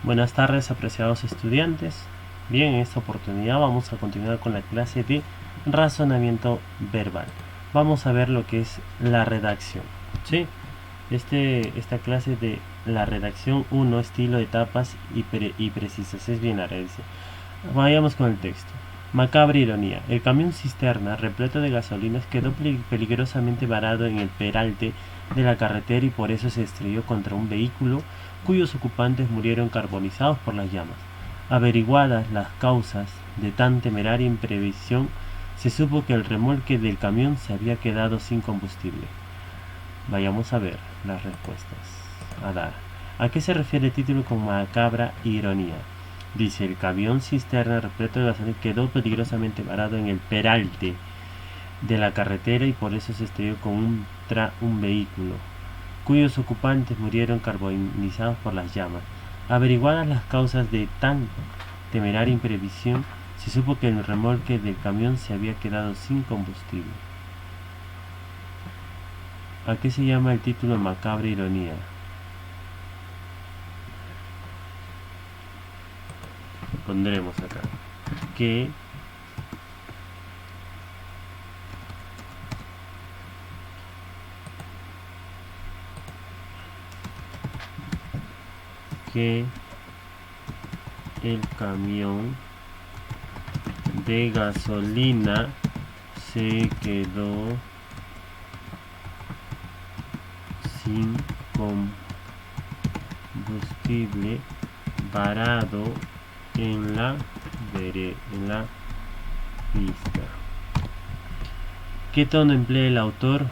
Buenas tardes, apreciados estudiantes. Bien, en esta oportunidad vamos a continuar con la clase de razonamiento verbal. Vamos a ver lo que es la redacción. ¿Sí? Esta clase de la redacción 1, estilo, etapas y precisas. Es bien larga, dice. Vayamos con el texto. Macabra ironía. El camión cisterna repleto de gasolinas quedó peligrosamente varado en el peralte de la carretera y por eso se estrelló contra un vehículo cuyos ocupantes murieron carbonizados por las llamas. Averiguadas las causas de tan temeraria imprevisión, se supo que el remolque del camión se había quedado sin combustible. Vayamos a ver las respuestas a dar. ¿A qué se refiere el título con macabra ironía? Dice, el camión cisterna repleto de gasolina quedó peligrosamente varado en el peralte de la carretera y por eso se estrelló contra un vehículo, cuyos ocupantes murieron carbonizados por las llamas. Averiguadas las causas de tan temeraria imprevisión, se supo que el remolque del camión se había quedado sin combustible. ¿A qué se llama el título macabra ironía? Pondremos acá que el camión de gasolina se quedó sin combustible varado en la pista. ¿Qué tono emplea el autor?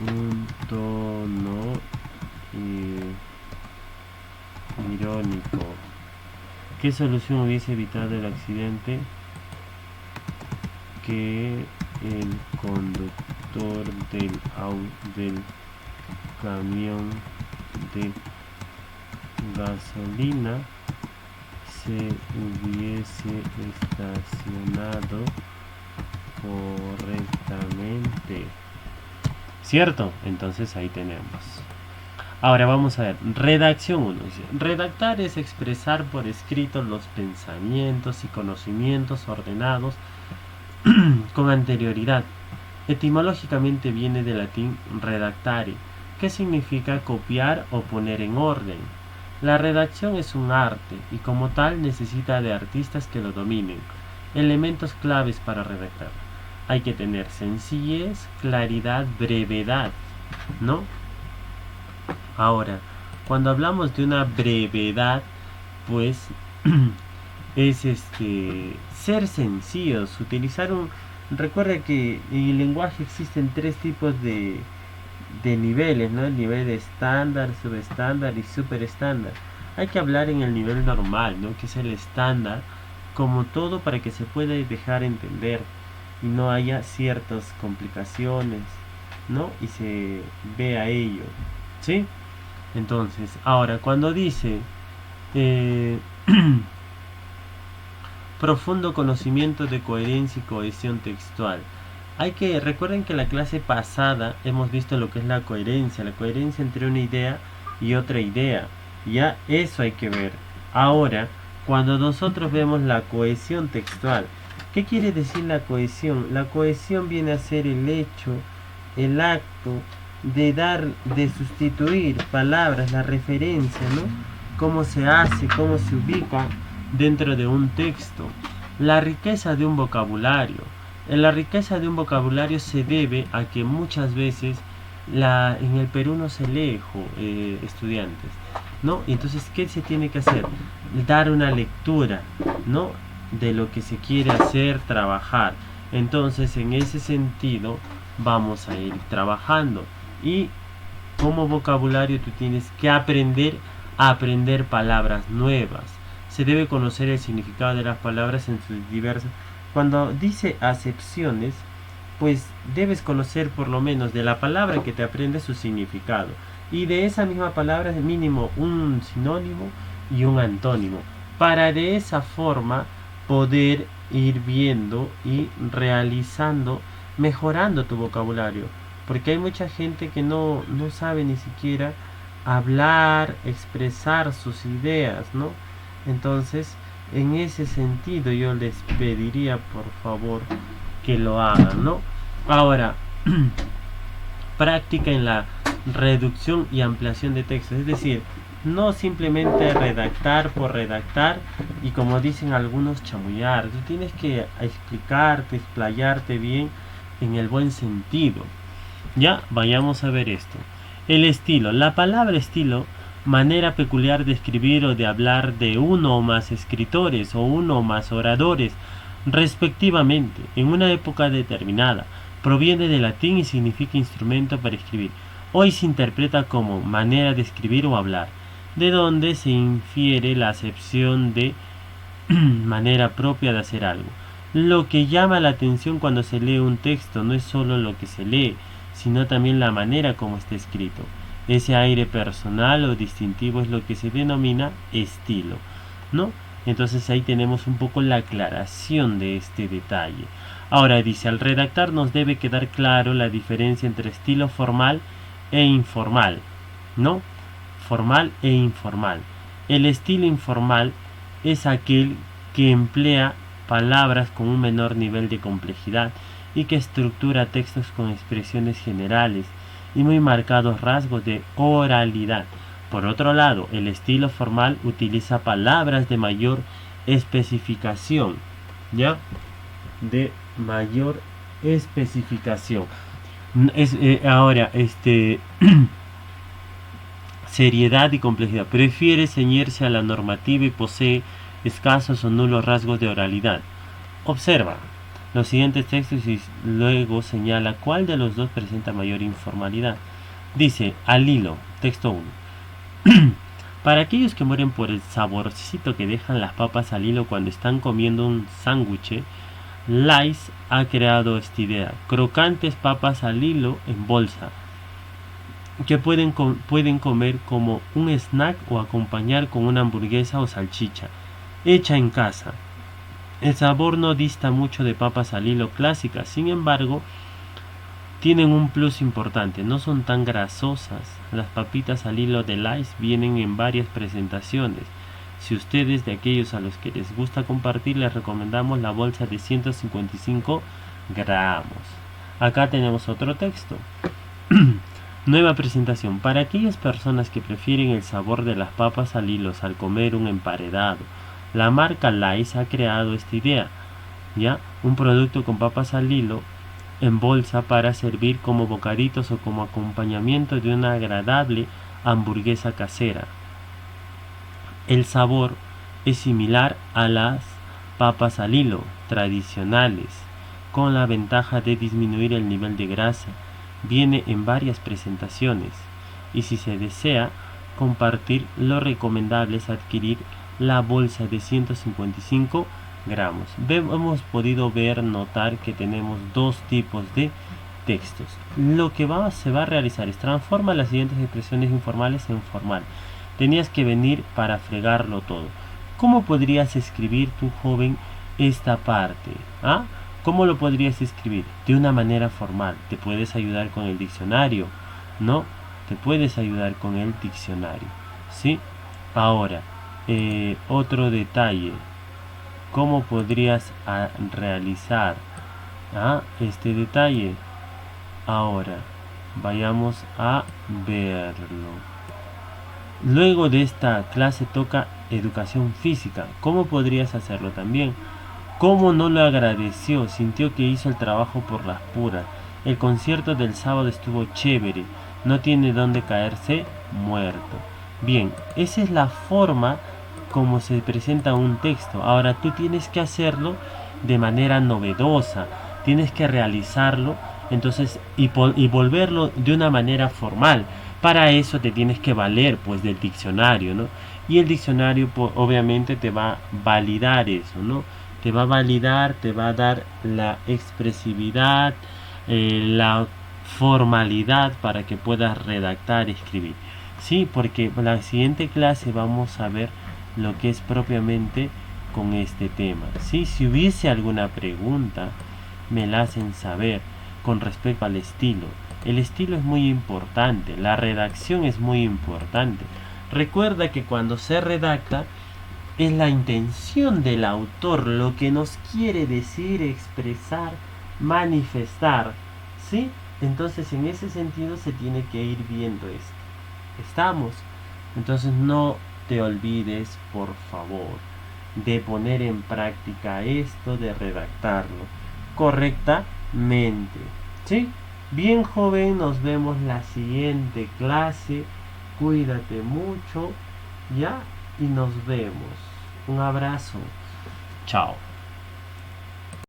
Un tono irónico. ¿Qué solución hubiese evitado el accidente? Que el conductor del camión de gasolina se hubiese estacionado correctamente. ¿Cierto? Entonces ahí tenemos. Ahora vamos a ver, redacción 1. Redactar es expresar por escrito los pensamientos y conocimientos ordenados con anterioridad. Etimológicamente viene del latín redactare, que significa copiar o poner en orden. La redacción es un arte y como tal necesita de artistas que lo dominen. Elementos claves para redactar. Hay que tener sencillez, claridad, brevedad, ¿no? Ahora, cuando hablamos de una brevedad, pues es ser sencillos, utilizar un... Recuerda que en el lenguaje existen tres tipos de niveles, ¿no? El nivel estándar, subestándar y superestándar. Hay que hablar en el nivel normal, ¿no? Que es el estándar, como todo para que se pueda dejar entender y no haya ciertas complicaciones, ¿no? Y se vea ello, ¿sí? Entonces, ahora, cuando dice profundo conocimiento de coherencia y cohesión textual, recuerden que en la clase pasada hemos visto lo que es la coherencia entre una idea y otra idea. Ya eso hay que ver. Ahora, cuando nosotros vemos la cohesión textual, ¿qué quiere decir la cohesión? La cohesión viene a ser el hecho, el acto de sustituir palabras, la referencia, ¿no? Cómo se hace, cómo se ubica dentro de un texto. La riqueza de un vocabulario. La riqueza de un vocabulario se debe a que muchas veces en el Perú no se lee, estudiantes, ¿no? Entonces, ¿qué se tiene que hacer? Dar una lectura, ¿no? De lo que se quiere hacer, trabajar. Entonces, en ese sentido, vamos a ir trabajando. Y como vocabulario tú tienes que aprender a aprender palabras nuevas. Se debe conocer el significado de las palabras en sus diversas... Cuando dice acepciones, pues debes conocer por lo menos de la palabra que te aprendes su significado. Y de esa misma palabra mínimo un sinónimo y un antónimo. Para de esa forma poder ir viendo y realizando, mejorando tu vocabulario. Porque hay mucha gente que no sabe ni siquiera hablar, expresar sus ideas, ¿no? Entonces, en ese sentido yo les pediría por favor que lo hagan, ¿no? Ahora, práctica en la reducción y ampliación de textos, es decir, no simplemente redactar por redactar y, como dicen algunos, chamullar. Tú tienes que explicarte, explayarte bien en el buen sentido. Ya, vayamos a ver esto. El estilo. La palabra estilo, manera peculiar de escribir o de hablar de uno o más escritores o uno o más oradores, respectivamente, en una época determinada, proviene del latín y significa instrumento para escribir. Hoy se interpreta como manera de escribir o hablar, de donde se infiere la acepción de manera propia de hacer algo. Lo que llama la atención cuando se lee un texto no es solo lo que se lee, sino también la manera como está escrito. Ese aire personal o distintivo es lo que se denomina estilo, ¿no? Entonces ahí tenemos un poco la aclaración de este detalle. Ahora dice, al redactar nos debe quedar claro la diferencia entre estilo formal e informal, ¿no? Formal e informal. El estilo informal es aquel que emplea palabras con un menor nivel de complejidad y que estructura textos con expresiones generales y muy marcados rasgos de oralidad. Por otro lado, el estilo formal utiliza palabras de mayor especificación, ¿ya? De mayor especificación. Ahora, seriedad y complejidad. Prefiere ceñirse a la normativa y posee escasos o nulos rasgos de oralidad. Observa los siguientes textos y luego señala cuál de los dos presenta mayor informalidad. Dice, al hilo, texto 1. Para aquellos que mueren por el saborcito que dejan las papas al hilo cuando están comiendo un sándwich, Lays ha creado esta idea: crocantes papas al hilo en bolsa, que pueden comer como un snack o acompañar con una hamburguesa o salchicha, hecha en casa. El sabor no dista mucho de papas al hilo clásicas, sin embargo, tienen un plus importante: no son tan grasosas. Las papitas al hilo de Lays vienen en varias presentaciones. Si ustedes de aquellos a los que les gusta compartir, les recomendamos la bolsa de 155 gramos. Acá tenemos otro texto. Nueva presentación. Para aquellas personas que prefieren el sabor de las papas al hilo al comer un emparedado, la marca Lays ha creado esta idea, ¿ya? Un producto con papas al hilo en bolsa para servir como bocaditos o como acompañamiento de una agradable hamburguesa casera. El sabor es similar a las papas al hilo tradicionales, con la ventaja de disminuir el nivel de grasa. Viene en varias presentaciones y si se desea compartir, lo recomendable es adquirir la bolsa de 155 gramos. Hemos podido notar que tenemos dos tipos de textos. Lo que se va a realizar es transformar las siguientes expresiones informales en formal. Tenías que venir para fregarlo todo. ¿Cómo podrías escribir, tu joven, esta parte? ¿Ah? ¿Cómo lo podrías escribir? De una manera formal. Te puedes ayudar con el diccionario, ¿no? Te puedes ayudar con el diccionario, ¿sí? Ahora, otro detalle. ¿Cómo podrías realizar este detalle? Ahora, vayamos a verlo. Luego de esta clase toca educación física. ¿Cómo podrías hacerlo también? ¿Cómo no lo agradeció? Sintió que hizo el trabajo por las puras. El concierto del sábado estuvo chévere. No tiene dónde caerse muerto. Bien, esa es la forma como se presenta un texto. Ahora tú tienes que hacerlo de manera novedosa. Tienes que realizarlo, entonces, y volverlo de una manera formal. Para eso te tienes que valer pues del diccionario, ¿no? Y el diccionario obviamente te va a validar eso, ¿no? Te va a validar, te va a dar la expresividad, la formalidad para que puedas redactar, escribir. Sí, porque en la siguiente clase vamos a ver lo que es propiamente con este tema. Sí, si hubiese alguna pregunta, me la hacen saber con respecto al estilo. El estilo es muy importante, la redacción es muy importante. Recuerda que cuando se redacta es la intención del autor, lo que nos quiere decir, expresar, manifestar, ¿sí? Entonces en ese sentido se tiene que ir viendo esto. ¿Estamos? Entonces no te olvides, por favor, de poner en práctica esto, de redactarlo correctamente. ¿Sí? Bien, joven, nos vemos la siguiente clase. Cuídate mucho, ¿ya? Y nos vemos. Un abrazo. Chao.